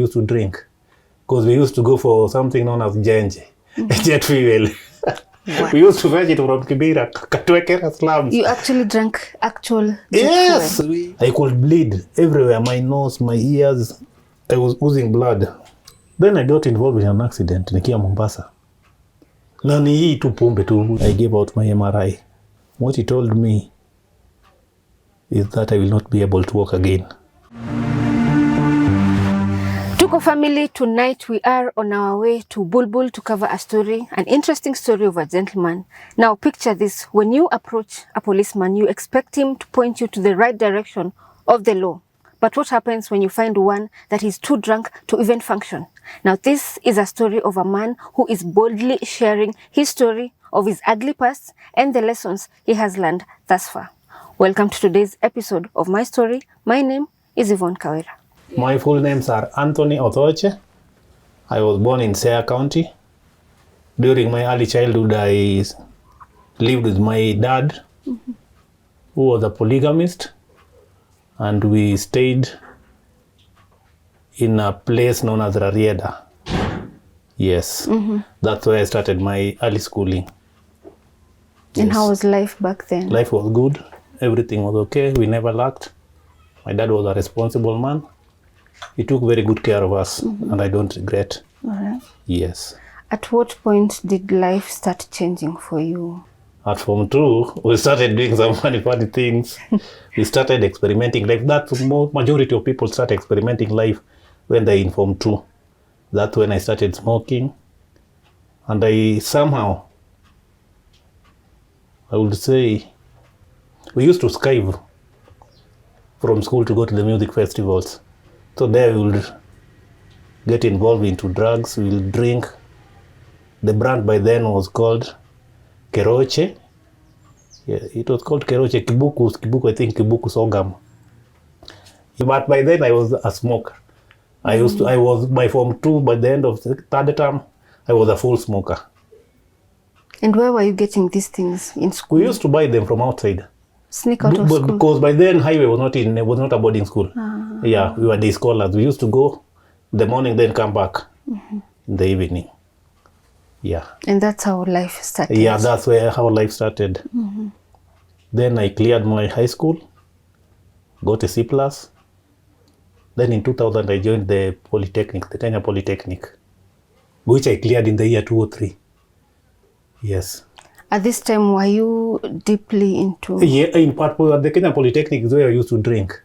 used to drink. Because we used to go for something known as Genje, jet fuel. We used to fetch it from Kibera, Katwekera slums. You actually drank actual jet Yes! fuel? I could bleed everywhere, my nose, my ears. I was oozing blood. Then I got involved in an accident nikia Mombasa. Na ni hii tu pombe tu. I gave out my MRI. What he told me is that I will not be able to walk again. Tuko family, tonight we are on our way to Bulbul to cover a story, an interesting story of a gentleman. Now picture this, when you approach a policeman, you expect him to point you to the right direction of the law. But what happens when you find one that is too drunk to even function? Now this is a story of a man who is boldly sharing his story of his ugly past and the lessons he has learned thus far. Welcome to today's episode of My Story. My name is Yvonne Kawira. My full names are Anthony Othoche. I was born in Siaya County. During my early childhood, I lived with my dad, who was a polygamist, and we stayed in a place known as Rarieda. Yes, that's where I started my early schooling. And how was life back then? Life was good. Everything was okay. We never lacked. My dad was a responsible man. He took very good care of us, and I don't regret. All right. Yes. At what point did life start changing for you? At Form 2, we started doing some funny things. We started experimenting life. That's majority of people start experimenting life when they're in Form 2. That's when I started smoking. And I somehow, I would say, we used to skive from school to go to the music festivals. So there we would get involved into drugs, we'll drink. The brand by then was called Keroche. Yeah, it was called Keroche. Kibuku, I think Kibuku Sogam. But by then I was a smoker. I was by Form 2, by the end of the third term, I was a full smoker. And where were you getting these things in school? We used to buy them from outside. Sneak out of school? Because by then highway was not a boarding school. Yeah, we were day scholars. We used to go in the morning, then come back in the evening. Yeah. And that's how life started? Yeah, that's how life started. Then I cleared my high school, got a C+. Then in 2000 I joined the Polytechnic, the Kenya Polytechnic, which I cleared in the year 2003. Yes. At this time, were you deeply into... Yeah, in part, the Kenya Polytechnic is where I used to drink.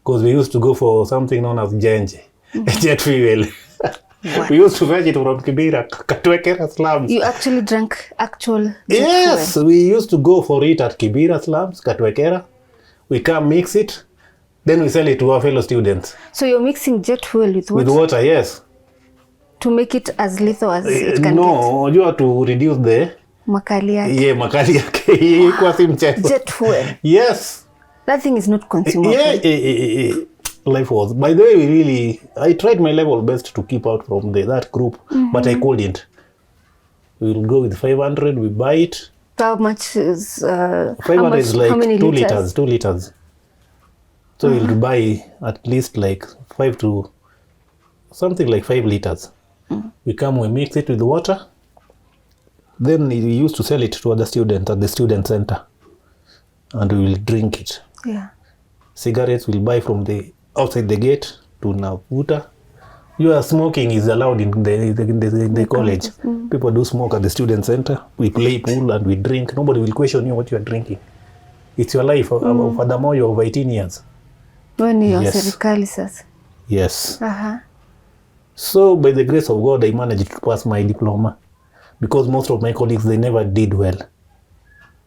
Because we used to go for something known as Genje, jet fuel. We used to fetch it from Kibera, Katwekera slums. You actually drank actual jet Yes, fuel? we used to go for it at Kibera slums, Katwekera. We come mix it, then we sell it to our fellow students. So you're mixing jet fuel with what? With water, yes. To make it as lethal as it can No, you have to reduce the... Makali yake. Yeah, makali yake. Kwa si mchezo. Jet fuel. Yes. That thing is not consumable. Yeah, life was. By the way, I tried my level best to keep out from that group, but I couldn't. We'll go with 500, we buy it. How much is... 500 is like 2 liters. 2 liters. So we'll buy at least like 5 liters. We come, we mix it with water. Then we used to sell it to other students at the student center. And we will drink it. Yeah. Cigarettes we'll buy from the outside the gate to Navuta. Smoking is allowed in the college. People do smoke at the student center. We play pool and we drink. Nobody will question you what you are drinking. It's your life. Furthermore, you're over 18 years. When you're serikali sasa. Yes. So by the grace of God, I managed to pass my diploma. Because most of my colleagues, they never did well.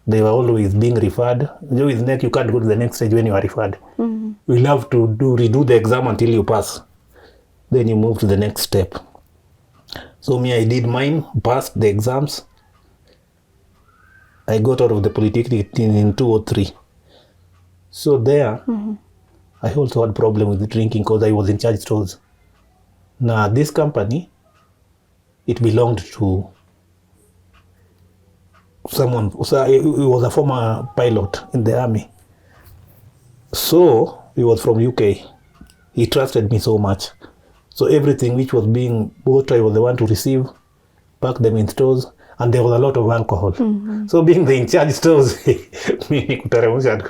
They were always being referred. You can't go to the next stage when you are referred. You'll have to redo the exam until you pass. Then you move to the next step. So me, I did mine, passed the exams. I got out of the Polytechnic in 2003. So there, I also had problem with drinking because I was in charge stores. Now this company, it belonged to someone, so he was a former pilot in the army. So he was from UK. He trusted me so much. So everything which was being bought, I was the one to receive, pack them in stores, and there was a lot of alcohol. So being the in charge stores, mimi kuteremsha.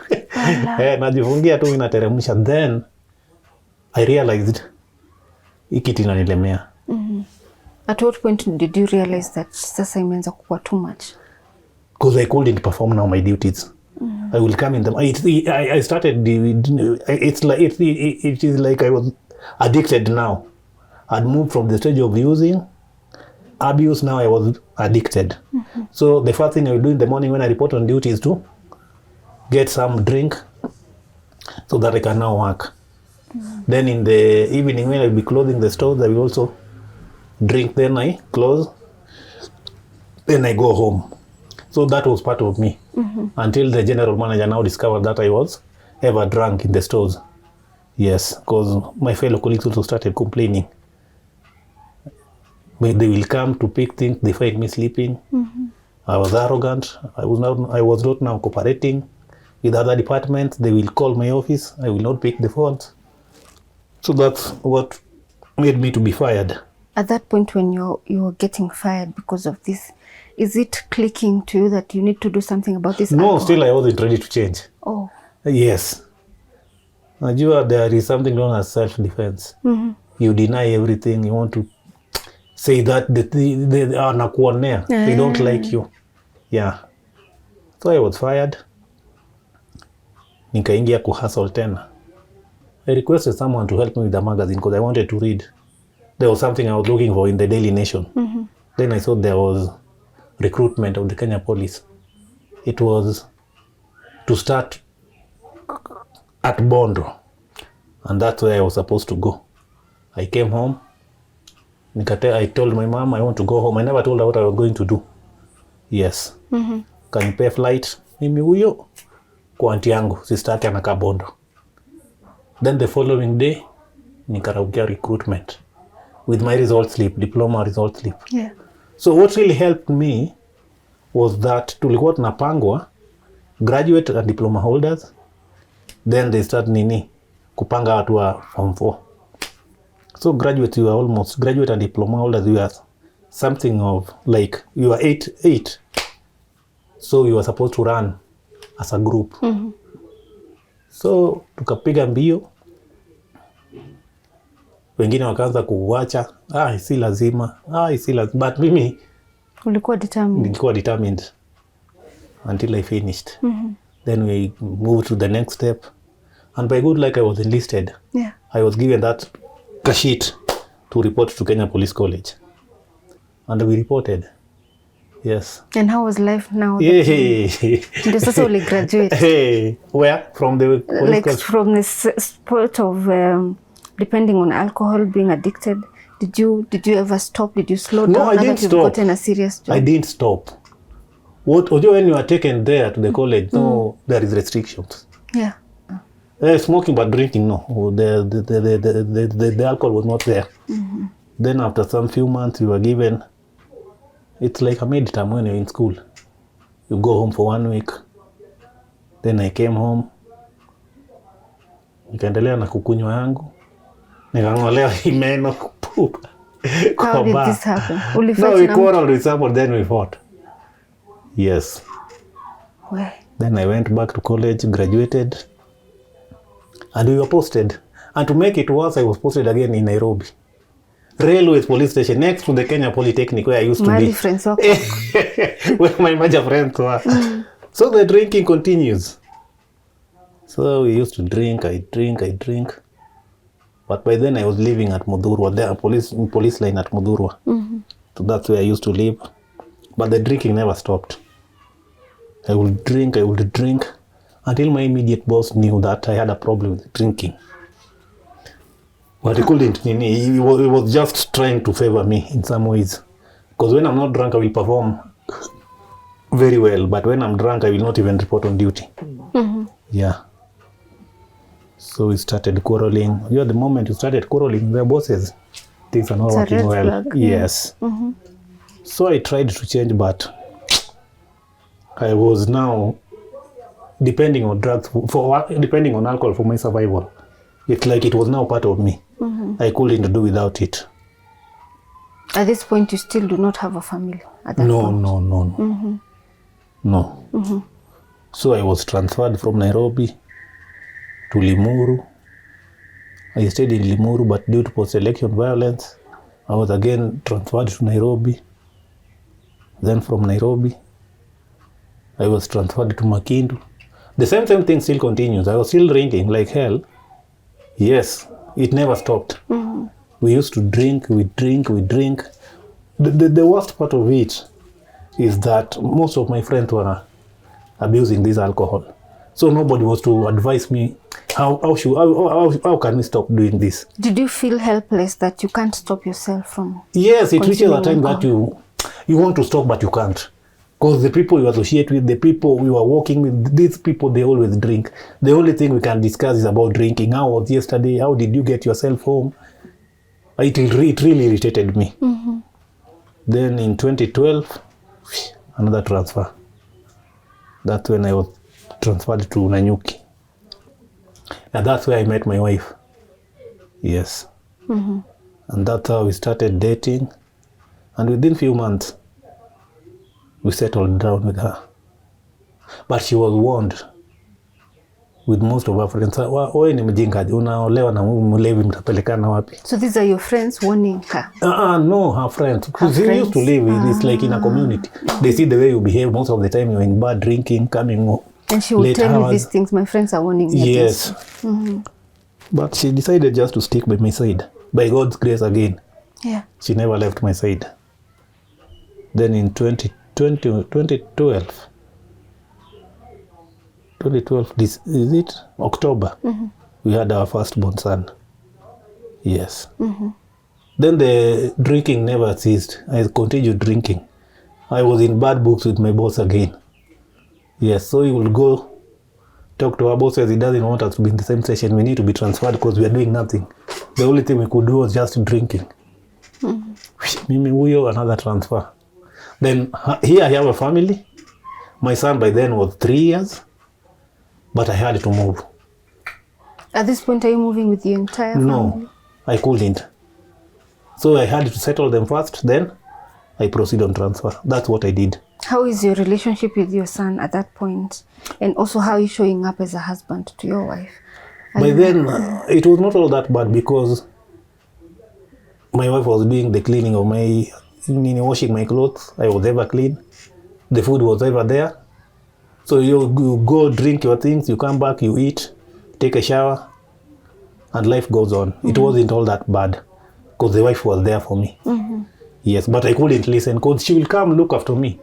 Najifungia tu inateremsha. Then I realized ikiti inanilemea. At what point did you realize that sasa imeanza kuwa too much? Because I couldn't perform now my duties. I will come in them. I started. It is like I was addicted now. I'd moved from the stage of using abuse. Now I was addicted. So the first thing I will do in the morning when I report on duty is to get some drink, so that I can now work. Then in the evening when I will be closing the stores, I will also drink. Then I close. Then I go home. So that was part of me until the general manager now discovered that I was ever drunk in the stores. Yes, because my fellow colleagues also started complaining. But they will come to pick things, they find me sleeping. I was arrogant. I was not now cooperating with other departments. They will call my office. I will not pick the phones. So that's what made me to be fired. At that point when you were getting fired because of this, is it clicking to you that you need to do something about this? No, alcohol? Still I wasn't ready to change. Oh. Yes. Najua there is something known as self-defense. You deny everything. You want to say that they are nakuonea. They don't like you. Yeah. So I was fired. Nikaingia kuhustle tena. I requested someone to help me with the magazine because I wanted to read. There was something I was looking for in the Daily Nation. Then I saw there was recruitment of the Kenya police. It was to start at Bondo, and that's where I was supposed to go. I came home. I told my mom I want to go home. I never told her what I was going to do. Yes. Can you pay flight? Mimi huyo kwa aunti yangu, sister yake anakaa Bondo. Then the following day nikaraukia recruitment with my result slip, diploma result slip. Yeah. So what really helped me was that tulikuwa tunapangwa graduate and diploma holders, then they start kupanga watu wa form 4. So graduate and diploma holders, you are something of like you are 8. So you are supposed to run as a group. So tukapiga mbio, wengine wakaanza kuwacha, si lazima, but mimi ulikuwa determined until I finished. Then we moved to the next step, and by good luck I was enlisted. Yeah. I was given that sheet to report to Kenya Police College, and we reported. Yes. And how was life now? Yeah. Ndio sasa uli graduate. Hey, where from the police like college? From the sport of depending on alcohol, being addicted. Did you ever stop? Did you slow down? No, I didn't you've stop. Gotten a serious job? I didn't stop. When you are taken there to the college, no, there is restrictions. Yeah. Smoking but drinking, no. The alcohol was not there. Then after some few months, you were given. It's like a mid-term when you're in school. You go home for 1 week. Then I came home. Nikaendelea na kukunywa yangu. Nikang'olewa meno kupupa. How did this happen? No, we quarreled with someone, then we fought. Yes. Where? Then I went back to college, graduated, and we were posted. And to make it worse, I was posted again in Nairobi. Railways police station next to the Kenya Polytechnic where I used to Mali be. friends wako. Where my major friends were. So the drinking continues. So we used to drink, I drink. But by then I was living at Mudhurwa, there police line at Mudhurwa. So that's where I used to live. But the drinking never stopped. I would drink until my immediate boss knew that I had a problem with drinking. But he couldn't. He was just trying to favor me in some ways. Because when I'm not drunk, I will perform very well. But when I'm drunk, I will not even report on duty. Yeah. So we started quarreling. The moment you started quarreling with the bosses, things are not working well. Yes. So I tried to change, but I was now depending on drugs, depending on alcohol for my survival. It's like it was now part of me. I couldn't do without it. At this point, you still do not have a family at that point? No. So I was transferred from Nairobi to Limuru. I stayed in Limuru, but due to post-election violence, I was again transferred to Nairobi. Then from Nairobi, I was transferred to Makindu. The same thing still continues. I was still drinking like hell. Yes, it never stopped. We used to drink, we drink. The worst part of it is that most of my friends were abusing this alcohol. So nobody was to advise me how can we stop doing this. Did you feel helpless that you can't stop yourself from? Yes, it reaches a time that you want to stop, but you can't. Because the people you associate with, the people we were working with, these people, they always drink. The only thing we can discuss is about drinking. How was yesterday? How did you get yourself home? It really irritated me. Then in 2012, another transfer. That's when I was transferred to Nanyuki. And that's where I met my wife. Yes. And that's how we started dating. And within few months, we settled down with her. But she was warned with most of her friends. Wewe ni mjinga, unaolewa na mlevi, mtapelekana wapi? So these are your friends warning her? No, her friends. Because she used to live, it's like in a community. They see the way you behave. Most of the time you're in bar drinking, coming home. And she would tell you these things, my friends are warning me. Yes. But she decided just to stick by my side. By God's grace again. Yeah. She never left my side. Then in 2012, this is it? October, we had our firstborn son. Yes. Then the drinking never ceased. I continued drinking. I was in bad books with my boss again. Yes, so he will go talk to our boss, says he doesn't want us to be in the same session. We need to be transferred because we are doing nothing. The only thing we could do was just drinking. Mimi huyo, another transfer. Then here I have a family. My son by then was 3 years, but I had to move. At this point, are you moving with your entire family? No, I couldn't. So I had to settle them first, then I proceed on transfer. That's what I did. How is your relationship with your son at that point? And also, how are you showing up as a husband to your wife? By then, it was not all that bad because my wife was doing the cleaning of washing my clothes. I was ever clean. The food was ever there. So you go drink your things, you come back, you eat, take a shower, and life goes on. It wasn't all that bad because the wife was there for me. Yes, but I couldn't listen because she will come look after me.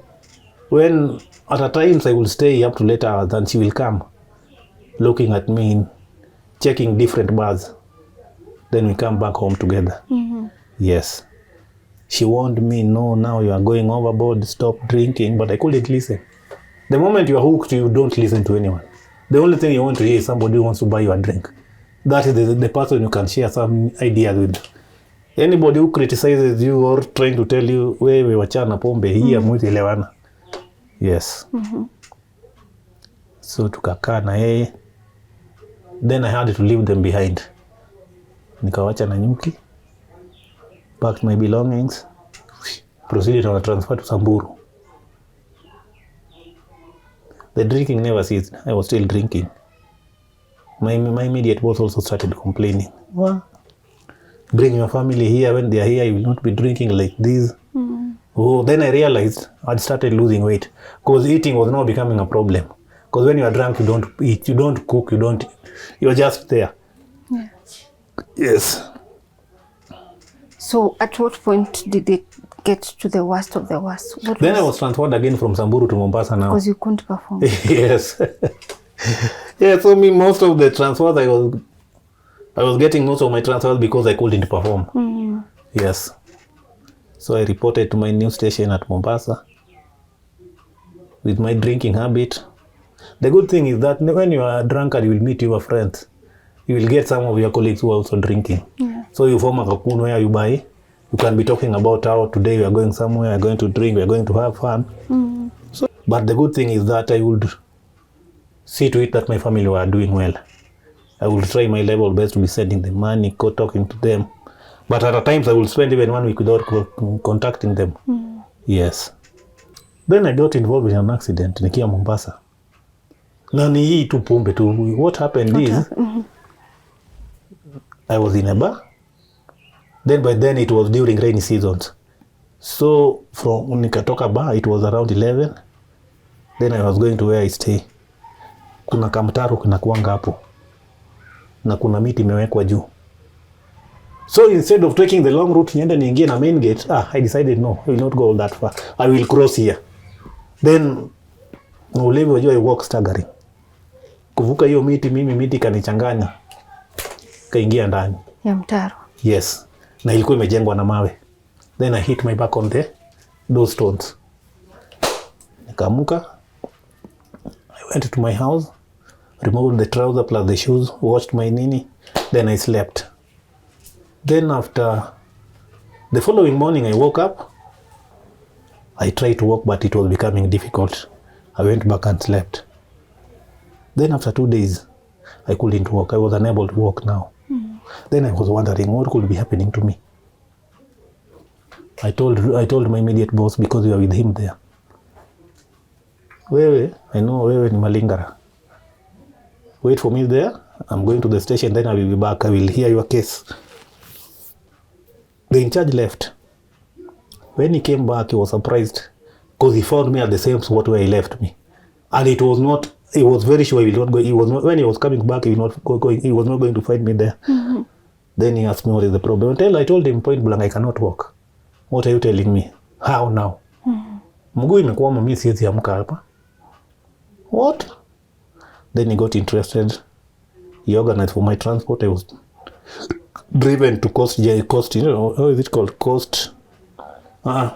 When at times I will stay up to late hours, and she will come looking at me, checking different bars. Then we come back home together. Yes. She warned me, no, now you are going overboard, stop drinking, but I couldn't listen. The moment you are hooked, you don't listen to anyone. The only thing you want to hear is somebody who wants to buy you a drink. That is the person you can share some ideas with. Anybody who criticizes you or trying to tell you, wewe wachana pombe, hii hamwelewana. Yes. So tukakaa na yeye. Then I had to leave them behind. Nikawacha Nanyuki, packed my belongings, proceeded on a transfer to Samburu. The drinking never ceased. I was still drinking. My immediate boss also started complaining. Well, bring your family here. When they are here, you will not be drinking like this. Oh, then I realized I'd started losing weight because eating was now becoming a problem. Because when you are drunk, you don't eat, you don't cook, you're just there. Yeah. Yes. So at what point did it get to the worst of the worst? Then I was transferred again from Samburu to Mombasa now. Because you couldn't perform. Yes. Yeah, so most of the transfers I was getting most of my transfers because I couldn't perform. Yes. So I reported to my news station at Mombasa with my drinking habit. The good thing is that when you are a drunkard, you will meet your friends. You will get some of your colleagues who are also drinking. Yeah. So you form a cocoon where you can be talking about how today we are going somewhere, we are going to drink, we are going to have fun. So, but the good thing is that I would see to it that my family were doing well. I will try my level best to be sending them money, talking to them. But at times I will spend even 1 week without contacting them. Yes. Then I got involved in an accident nikiwa Mombasa. Na ni hii tu pombe tu. What happened is I was in a bar. Then by then it was during rainy seasons. So from nikatoka bar, it was around 11. Then I was going to where I stay. Kuna kamtaro kuna kuanga hapo. Na kuna miti imewekwa juu. So instead of taking the long route niende niingie na main gate, I decided no, I will not go all that far. I will cross here. Then ulevi wajua I walk staggering. Kuvuka hiyo miti kanichanganya. Kaingia ndani ya mtaro. Yes. Na ilikuwa imejengwa na mawe. Then I hit my back on those stones. Nikamuka. I went to my house, removed the trouser plus the shoes, washed my nini, then I slept. Then after the following morning I woke up. I tried to walk but it was becoming difficult. I went back and slept. Then after 2 days I couldn't walk. I was unable to walk now. Then I was wondering what could be happening to me. I told my immediate boss because we were with him there. I know wewe ni malingara. Wait for me there. I'm going to the station, then I will be back. I will hear your case. The in charge left. When he came back, he was surprised because he found me at the same spot where he left me. And he was very sure he will not go. When he was coming back, he was not going to find me there. Then he asked me what is the problem. Until I told him point blank, I cannot walk. What are you telling me? How now? Mguu imekwama, mimi siwezi amka hapa. What? Then he got interested. He organized for my transport. I was driven to Coast, you know, how is it called?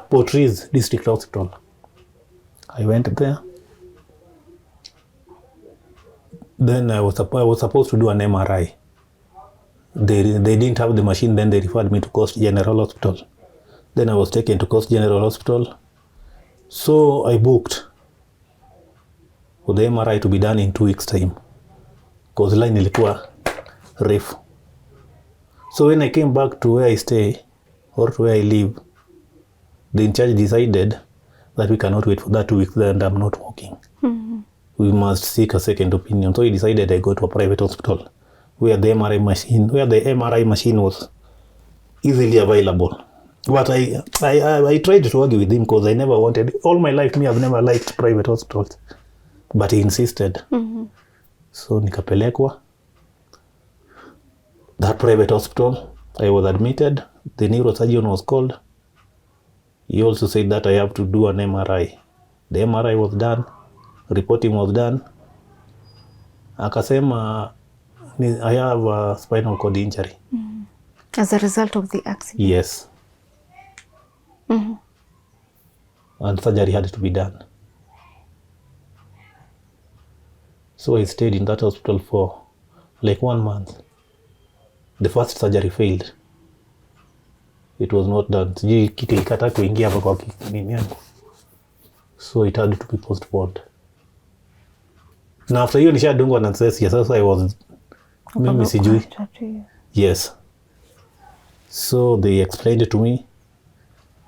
Portrees District Hospital. I went there. Then I was supposed to do an MRI. They didn't have the machine, then they referred me to Coast General Hospital. Then I was taken to Coast General Hospital. So I booked for the MRI to be done in 2 weeks time. Because line ilikuwa refu. So when I came back to where I stay or to where I live, the in charge decided that we cannot wait for that 2 weeks and I'm not working. We must seek a second opinion. So he decided I go to a private hospital where the MRI machine was easily available. But I tried to argue with him because I never wanted, all my life, I've never liked private hospitals. But he insisted. So nikapelekwa that private hospital. I was admitted. The neurosurgeon was called. He also said that I have to do an MRI. The MRI was done. Reporting was done. Akasema I have a spinal cord injury. As a result of the accident? Yes. And surgery had to be done. So I stayed in that hospital for like 1 month. The first surgery failed. It was not done. Sijui kitu ilikata kuingia hapa kwa kinini yangu. So it had to be postponed. Na after hiyo nishadungwa na anesthesia. Sasa I was mimi sijui. Yes. So they explained to me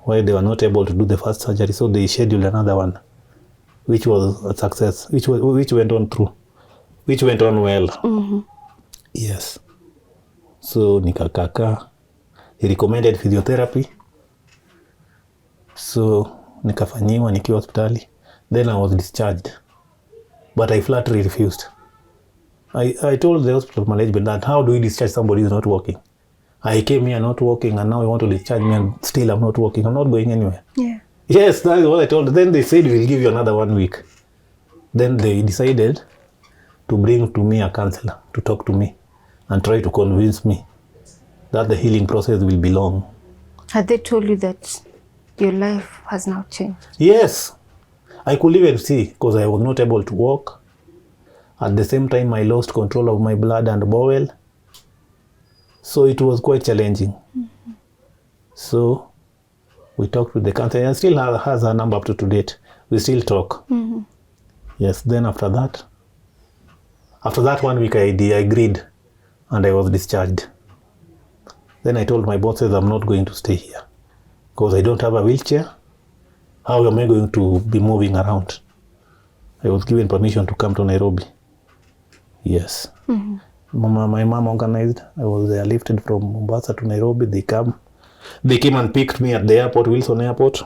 why they were not able to do the first surgery. So they scheduled another one, which was a success, which went on well. Yes. So nikakaka. He recommended physiotherapy. So nikafanyiwa nikiwa hospitali. Then I was discharged. But I flatly refused. I told the hospital management that how do we discharge somebody who is not working? I came here not working and now you want to discharge me and still I'm not working. I'm not going anywhere. Yeah. Yes, that is what I told them. Then they said we'll give you another 1 week. Then they decided to bring to me a counselor to talk to me and try to convince me that the healing process will be long. Had they told you that your life has now changed? Yes. I could even see because I was not able to walk. At the same time, I lost control of my blood and bowel. So it was quite challenging. So we talked with the counselor and still has her number up to date. We still talk. Yes, then after that 1 week I agreed and I was discharged. Then I told my bosses I'm not going to stay here because I don't have a wheelchair. How am I going to be moving around? I was given permission to come to Nairobi. Yes. My mom organized. I was lifted from Mombasa to Nairobi. They came and picked me at the airport, Wilson Airport,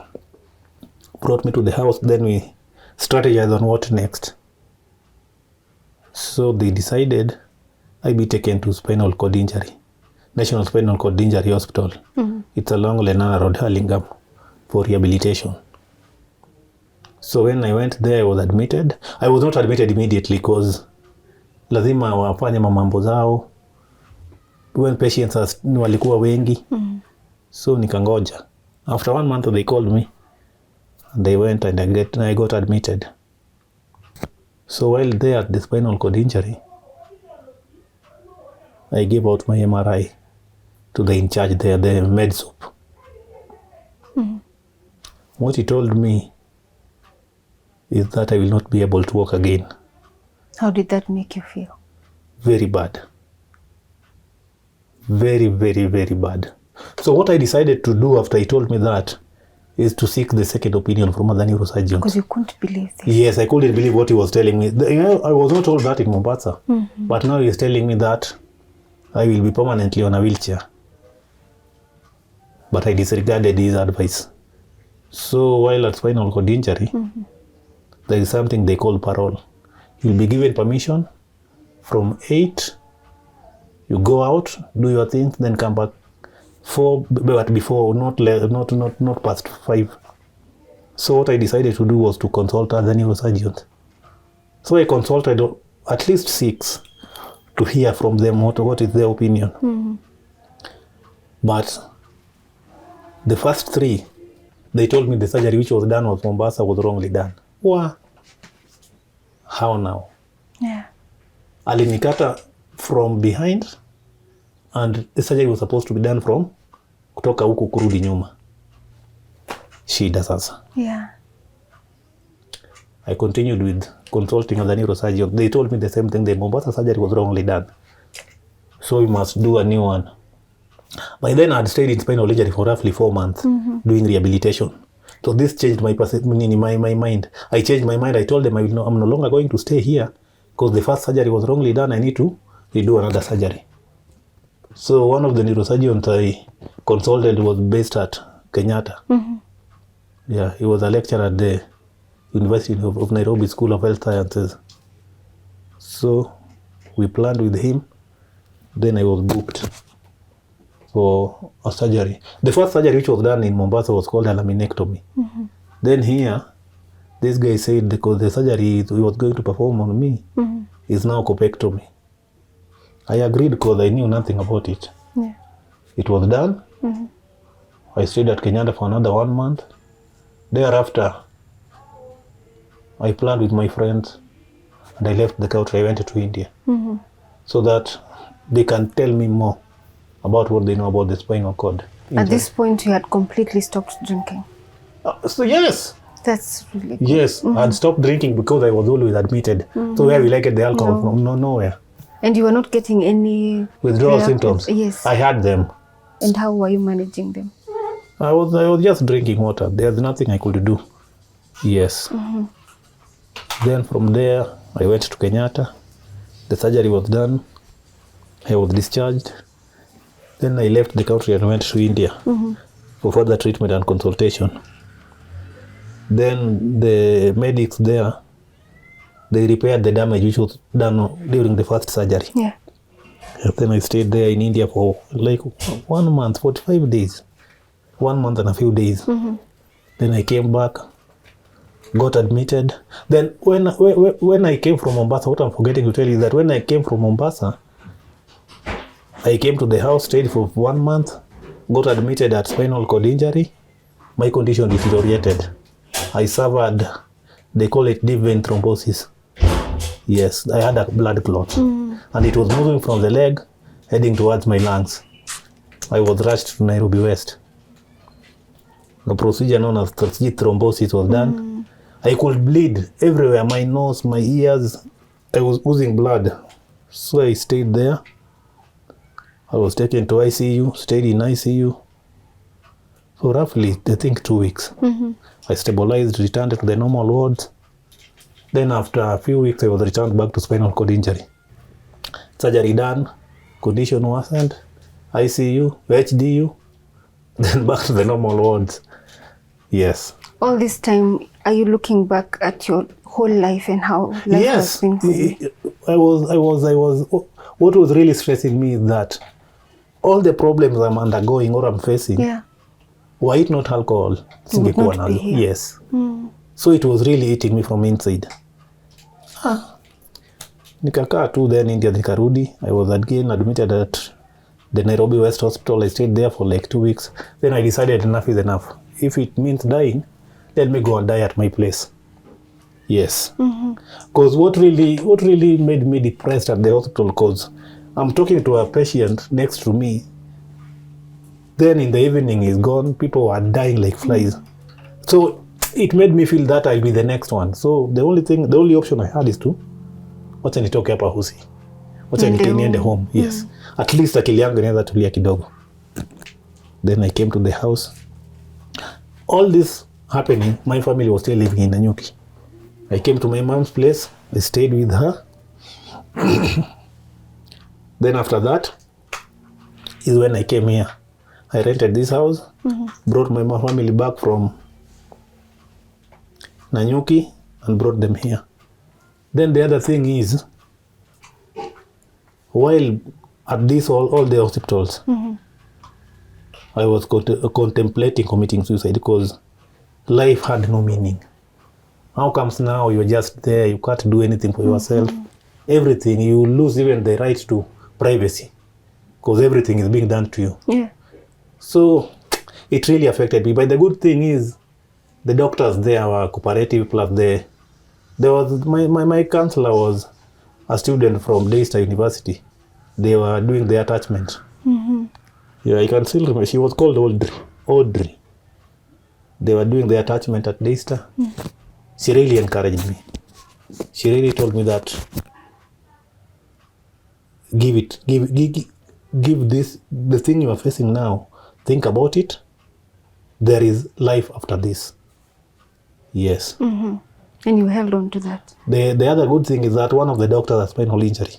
brought me to the house. Then we strategized on what next. So they decided I be taken to spinal cord injury, National Spinal Cord Injury Hospital. It's along Lenana Road, Hurlingham, for rehabilitation. So when I went there, I was admitted. I was not admitted immediately because lazima wafanye mambo zao. When patients walikuwa wengi. So nikangoja. After 1 month they called me. And they went and I got admitted. So while there at the spinal cord injury, I gave out my MRI to the in charge there, the med sup. What he told me is that I will not be able to walk again. How did that make you feel? Very bad. Very, very, very bad. So what I decided to do after he told me that is to seek the second opinion from other neurosurgeons. Because you couldn't believe this. Yes, I couldn't believe what he was telling me. I was not told that in Mombasa. But now he's telling me that I will be permanently on a wheelchair. But I disregarded his advice. So while at spinal cord injury, there is something they call parole. You'll be given permission from 8, you go out, do your things, then come back 4, but before, not past 5. So what I decided to do was to consult other neurosurgeons. So I consulted at least 6 to hear from them what is their opinion. But the first 3, they told me the surgery which was done was Mombasa was wrongly done. Wow. How now? Yeah. Alinikata from behind and the surgery was supposed to be done from kutoka huku kurudi nyuma. Shida sasa. Yeah. I continued with consulting other neurosurgeons. They told me the same thing. The Mombasa surgery was wrongly done. So we must do a new one. By then I had stayed in spinal injury for roughly 4 months doing rehabilitation. So this changed my mind. I changed my mind. I told them I'm no longer going to stay here because the first surgery was wrongly done. I need to redo another surgery. So one of the neurosurgeons I consulted was based at Kenyatta. Yeah, he was a lecturer at the University of Nairobi School of Health Sciences. So we planned with him. Then I was booked for a surgery. The first surgery which was done in Mombasa was called a laminectomy. Then here, this guy said because the surgery he was going to perform on me is now corpectomy. I agreed because I knew nothing about it. Yeah. It was done. I stayed at Kenyatta for another 1 month. Thereafter, I planned with my friends and I left the country. I went to India so that they can tell me more about what they know about the spinal cord. At this point, you had completely stopped drinking. So yes. That's really good. Yes, I had stopped drinking because I was always admitted. So where will I get the alcohol from? Nowhere. And you were not getting any Withdrawal symptoms? Yes. I had them. And how were you managing them? I was just drinking water. There's nothing I could do. Yes. Then from there, I went to Kenyatta. The surgery was done. I was discharged. Then I left the country and went to India for further treatment and consultation. Then the medics there, they repaired the damage which was done during the first surgery. Yeah. And then I stayed there in India for like 1 month, 45 days. 1 month and a few days. Then I came back, got admitted. Then when I came from Mombasa, what I'm forgetting to tell you is that when I came from Mombasa, I came to the house, stayed for 1 month, got admitted at spinal cord injury. My condition deteriorated. I suffered, they call it deep vein thrombosis. Yes, I had a blood clot. And it was moving from the leg, heading towards my lungs. I was rushed to Nairobi West. The procedure known as thrombosis was done. I could bleed everywhere, my nose, my ears. I was oozing blood. So I stayed there I was taken to ICU, stayed in ICU for roughly, I think, 2 weeks. I stabilized, returned to the normal wards. Then after a few weeks, I was returned back to spinal cord injury. Surgery done, condition worsened, ICU, HDU, then back to the normal wards. Yes. All this time, are you looking back at your whole life and how life has been for you? I was. What was really stressing me is that all the problems I'm undergoing or I'm facing, were it not alcohol, singekuwa nazo. Yes. So it was really eating me from inside. Nikakaa tu, then India nikarudi. I was again admitted at the Nairobi West Hospital. I stayed there for like 2 weeks. Then I decided enough is enough. If it means dying, let me go and die at my place. Yes. Because what really made me depressed at the hospital, because I'm talking to a patient next to me. Then in the evening he's gone. People are dying like flies. So it made me feel that I'll be the next one. So the only option I had is to wacha nitoke hapa Husi. Wacha niende home. Yes. At least akili yangu inaweza tulia kidogo. Then I came to the house. All this happening, my family was still living in Nanyuki. I came to my mom's place. I stayed with her. Then after that is when I came here. I rented this house, brought my family back from Nanyuki and brought them here. Then the other thing is, while at this all the hospitals, I was contemplating committing suicide because life had no meaning. How comes now you're just there, you can't do anything for yourself? Everything, you lose even the right to privacy because everything is being done to you. Yeah. So it really affected me. But the good thing is the doctors there were cooperative, plus there was my counselor was a student from Daystar University. They were doing the attachment. Yeah, I can still remember. She was called Audrey. They were doing the attachment at Daystar. She really encouraged me. She really told me that give this, the thing you are facing now, think about it. There is life after this. Yes. And you held on to that. The other good thing is that one of the doctors has spinal injury.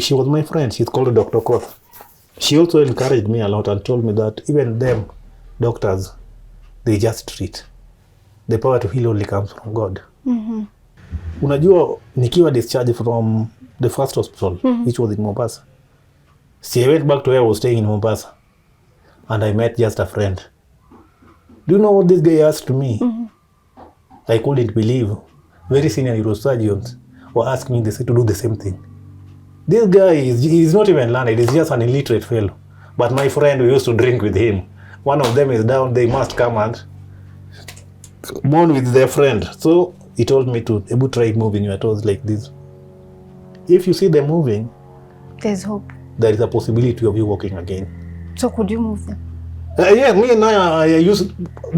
She was my friend. She's called Dr. Koth. She also encouraged me a lot and told me that even them doctors, they just treat. The power to heal only comes from God. Unajua, nikiwa discharged from the first hospital, which was in Mombasa. See, I went back to where I was staying in Mombasa, and I met just a friend. Do you know what this guy asked me? I couldn't believe. Very senior neurosurgeons were asking me to do the same thing. This guy is not even learned. He's just an illiterate fellow. But my friend, we used to drink with him. One of them is down. They must come and mourn with their friend. So he told me to try moving your toes like this. If you see them moving, there's hope. There is a possibility of you walking again. So could you move them? Yeah, me and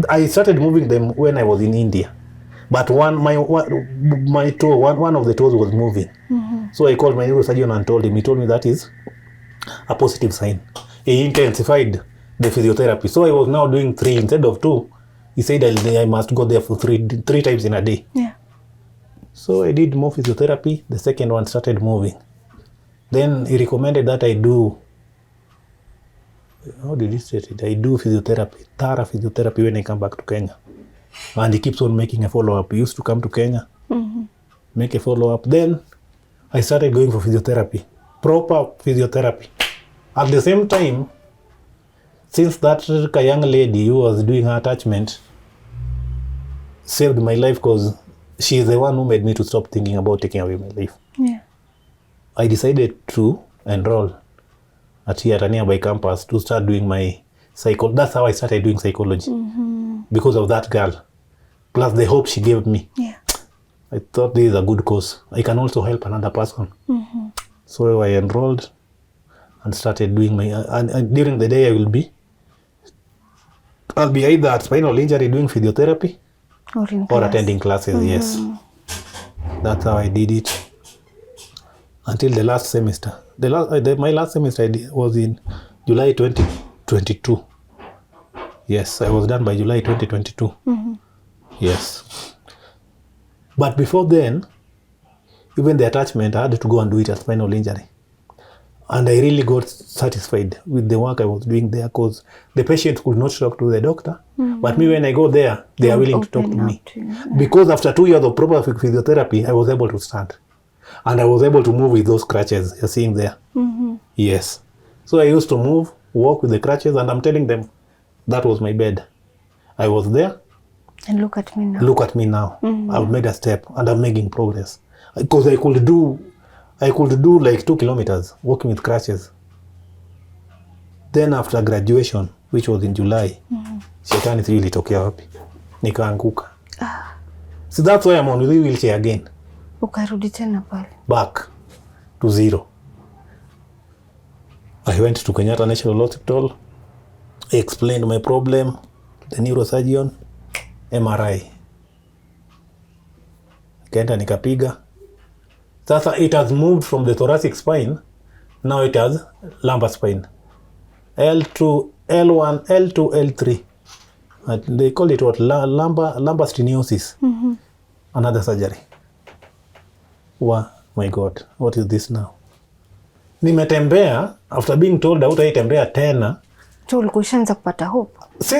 I started moving them when I was in India. But my toe, one of the toes was moving. So I called my neurosurgeon and told him. He told me that is a positive sign. He intensified the physiotherapy. So I was now doing 3 instead of 2. He said I must go there for 3 times in a day. Yeah. So I did more physiotherapy. The second one started moving. Then he recommended that I do, how did he say it? I do physiotherapy, thorough physiotherapy when I come back to Kenya. And he keeps on making a follow-up. He used to come to Kenya, make a follow-up. Then I started going for physiotherapy, proper physiotherapy. At the same time, since that young lady who was doing her attachment saved my life, because she's the one who made me to stop thinking about taking away my life. Yeah. I decided to enroll at a nearby campus to start doing my psychology. That's how I started doing psychology. Because of that girl. Plus the hope she gave me. Yeah. I thought this is a good cause. I can also help another person. So I enrolled and started doing my... And during the day I'll be either at spinal injury doing physiotherapy or attending classes, yes. That's how I did it. until the last semester. My last semester was in July 2022. Yes, I was done by July 2022. Yes. But before then, even the attachment, I had to go and do it as spinal injury. And I really got satisfied with the work I was doing there because the patient could not talk to the doctor. But me, when I go there, they are willing to talk to me. Because after 2 years of proper physiotherapy, I was able to stand. And I was able to move with those crutches you're seeing there. Yes. So I used to move, walk with the crutches, and I'm telling them that was my bed. I was there. And look at me now. Look at me now. I've made a step and I'm making progress. Because I could do like 2 kilometers walking with crutches. Then after graduation, which was in July, shetani sijui ilitokea wapi. Nikaanguka. So that's why I'm on the wheelchair again. Ukarudi tena pale. Back to zero. I went to Kenyatta National Hospital. I explained my problem to the neurosurgeon. MRI. Kenda nikapiga. Sasa it has moved from the thoracic spine. Now it has lumbar spine. L2, L1, L2, L3. They call it what? Lumbar stenosis. Another surgery. Wow, my God. What is this now? Nimetembea after being told hautaitembea tena. So ulikushaanza kupata hope. Si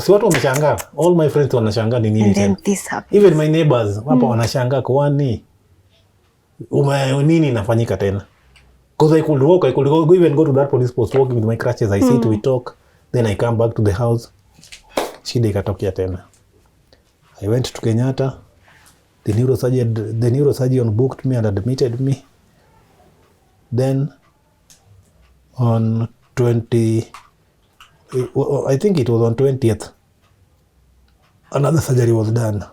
watu wameshangaa. All my friends wanashangaa ni nini tena. And then this happens. Even my neighbors hapa wanashangaa kwani nini inafanyika tena. Because I could walk, I could even go to that police post walking with my crutches. I sit, we talk, then I come back to the house. Shida ikatokea tena. I went to Kenyatta. The neurosurgeon booked me and admitted me. Then on I think it was on 20th, another surgery was done.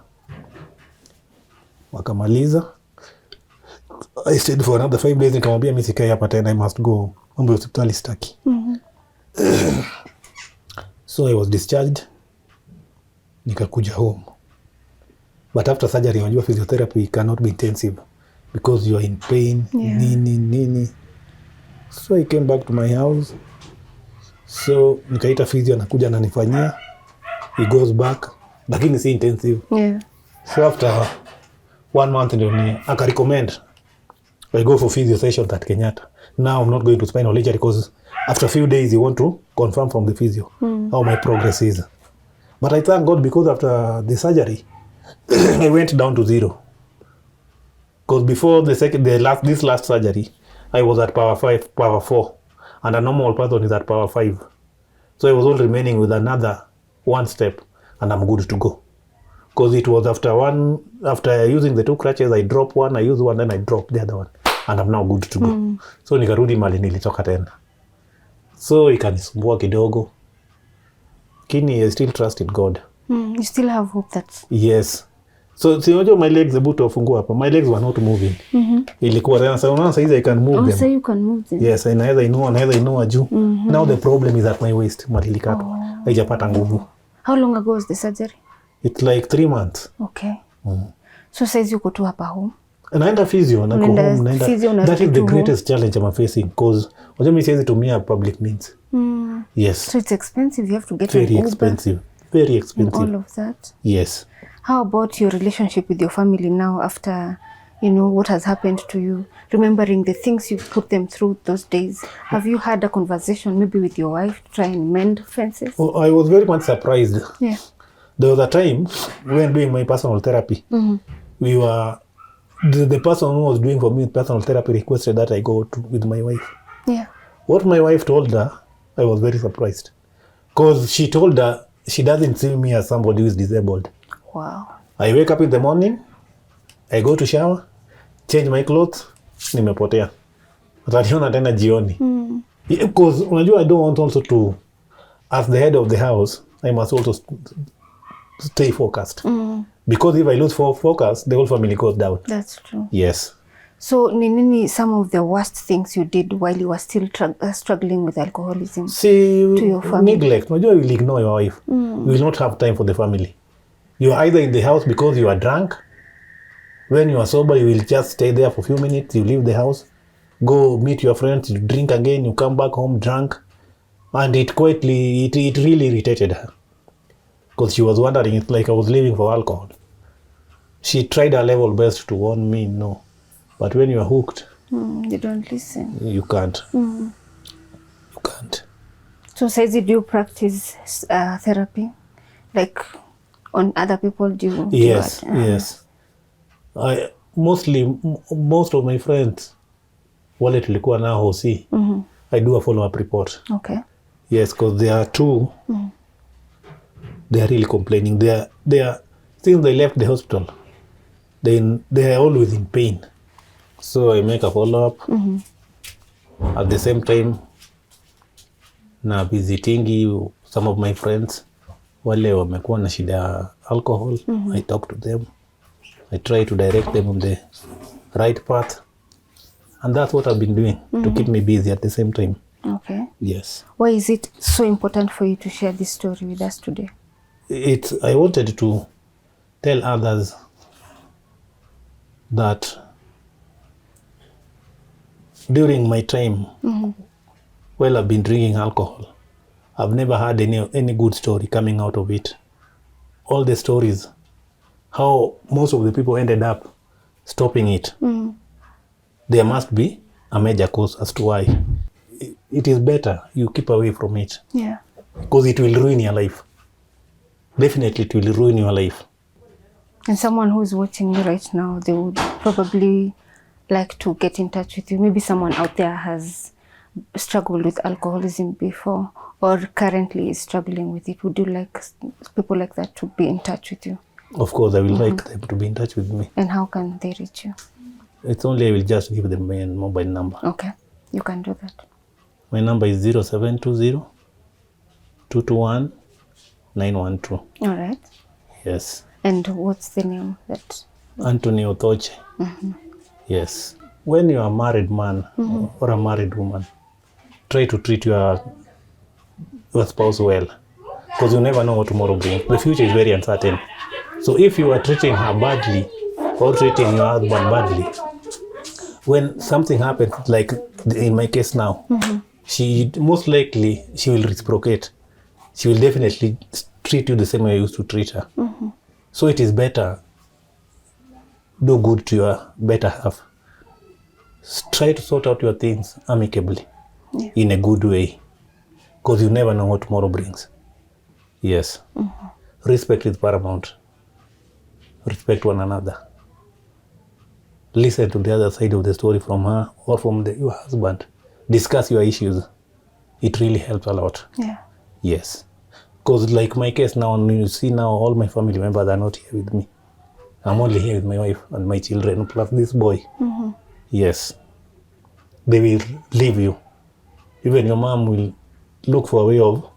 Wakamaliza. I stayed for another 5 days. Nikamwambia mimi sikai hapa tena, I must go. Mambo ya hospitali sitaki. So I was discharged. Nikakuja home. But after surgery, unajua physiotherapy cannot be intensive because you are in pain, nini. So I came back to my house. So nikaita physio anakuja ananifanyia. He goes back. Lakini si intensive. So after 1 month ndio aka recommend I go for physio session at Kenyatta. Now I'm not going to spinal injury because after a few days you want to confirm from the physio how my progress is. But I thank God because after the surgery I went down to zero. Because before this last surgery I was at power 5, power 4. And a normal person is at power 5. So I was only remaining with another 1 step and I'm good to go. Because it was after using the 2 crutches, I drop one, I use one, then I drop the other one. And I'm now good to go. So nikarudi mali nilitoka tena. So ikanisumbua kidogo. Lakini I still trust in God. You still have hope that... Yes. So si unajua my legs about wafungua hapa. My legs were not moving. Ilikuwa tena sasa hizi I can move them. So you can move them. Yes, naweza inua juu. Now the problem is at my waist, malilikapo. Haijapata nguvu. How long ago was the surgery? It's like 3 months. Okay. So saizi uko tu hapa home. Naenda physio, na home, that is the greatest challenge I'm facing because unajua mimi siwezi tumia public means. Yes. So it's expensive, you have to get very expensive. Very expensive. All of that. Yes. How about your relationship with your family now after, what has happened to you? Remembering the things you put them through those days. Have you had a conversation maybe with your wife to try and mend fences? Well, I was very much surprised. Yeah. There was a time when doing my personal therapy. We were... The person who was doing for me personal therapy requested that I go with my wife. Yeah. What my wife told her, I was very surprised. Because she told her she doesn't see me as somebody who is disabled. Wow. I wake up in the morning, I go to shower, change my clothes, nimepotea. Ataniona tena jioni. Because unajua I don't want also to, as the head of the house, I must also stay focused. Because if I lose focus, the whole family goes down. That's true. Yes. So, nini some of the worst things you did while you were still struggling with alcoholism? See, to your family? Neglect. You will ignore your wife. You will not have time for the family. You are either in the house because you are drunk. When you are sober, you will just stay there for a few minutes. You leave the house. go meet your friends, you drink again, you come back home drunk. And it really irritated her. Because she was wondering, it's like I was living for alcohol. She tried her level best to warn me, no. But when you're hooked, you don't listen. You can't. You can't. So, says do you practice therapy? Like on other people, do you? Yes, yes. Most of my friends, wale tulikuwa na hosi, I do a follow-up report. Okay. Yes, because there are two, they are really complaining. They are since they left the hospital, they are always in pain. So I make a follow-up. At the same time, na visiting some of my friends, wale wamekuwa na shida ya alcohol. I talk to them. I try to direct them on the right path. And that's what I've been doing to keep me busy at the same time. Okay. Yes. Why is it so important for you to share this story with us today? I wanted to tell others that during my time, while I've been drinking alcohol, I've never had any good story coming out of it. All the stories, how most of the people ended up stopping it. There must be a major cause as to why. It is better you keep away from it. Yeah. Because it will ruin your life. Definitely it will ruin your life. And someone who's watching me right now, they would probably like to get in touch with you. Maybe someone out there has struggled with alcoholism before or currently is struggling with it. Would you like people like that to be in touch with you? Of course, I will like them to be in touch with me. And how can they reach you? It's only I will just give them my mobile number. Okay, you can do that. My number is 0720 221 912. All right. Yes. And what's the name that? Anthony Othoche. Yes. When you are a married man or a married woman, try to treat your spouse well, because you never know what tomorrow brings. The future is very uncertain. So if you are treating her badly or treating your husband badly, when something happens, like in my case now, she most likely she will reciprocate. She will definitely treat you the same way I used to treat her. So it is better do good to your better half. Try to sort out your things amicably, in a good way, because you never know what tomorrow brings. Yes. Respect is paramount. Respect one another. Listen to the other side of the story from her or from your husband. Discuss your issues. It really helps a lot. Yeah. Yes. Because like my case now, you see now all my family members are not here with me. I'm only here with my wife and my children, plus this boy. Yes. They will leave you. Even your mom will look for a way of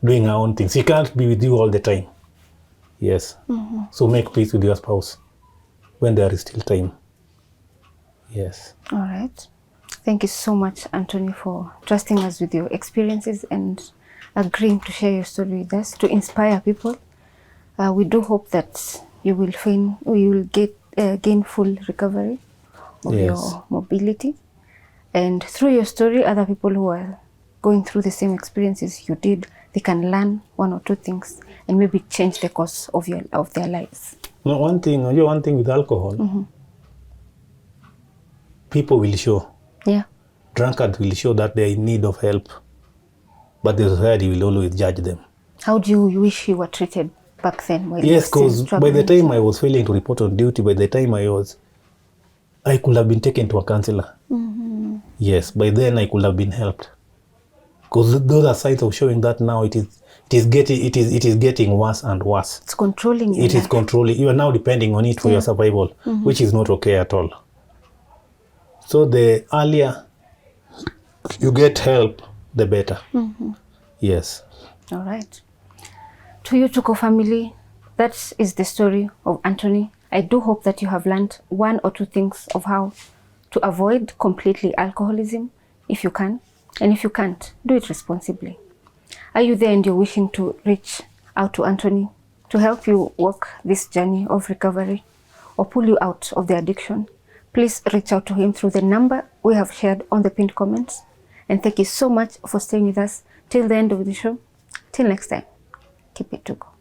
doing her own things. She can't be with you all the time. Yes. So make peace with your spouse when there is still time. Yes. All right. Thank you so much, Anthony, for trusting us with your experiences and agreeing to share your story with us to inspire people. We do hope that you will gain full recovery of your mobility, and through your story, other people who are going through the same experiences you did, they can learn one or two things and maybe change the course of their lives. No, one thing with alcohol, people will show. Yeah. Drunkards will show that they are in need of help, but the society will always judge them. How do you wish you were treated back then? Yes, because by the time I was failing to report on duty, by the time I could have been taken to a counselor. Yes, by then I could have been helped. Because those are signs of showing that now it is getting worse and worse. It's controlling you. It is controlling. You are now depending on it for your survival, which is not okay at all. So the earlier you get help, the better. Yes. All right. To you, Tuko family, that is the story of Anthony. I do hope that you have learned one or two things of how to avoid completely alcoholism, if you can. And if you can't, do it responsibly. Are you there and you're wishing to reach out to Anthony to help you walk this journey of recovery or pull you out of the addiction? please reach out to him through the number we have shared on the pinned comments. And thank you so much for staying with us till the end of the show. Till next time, keep it Tuko.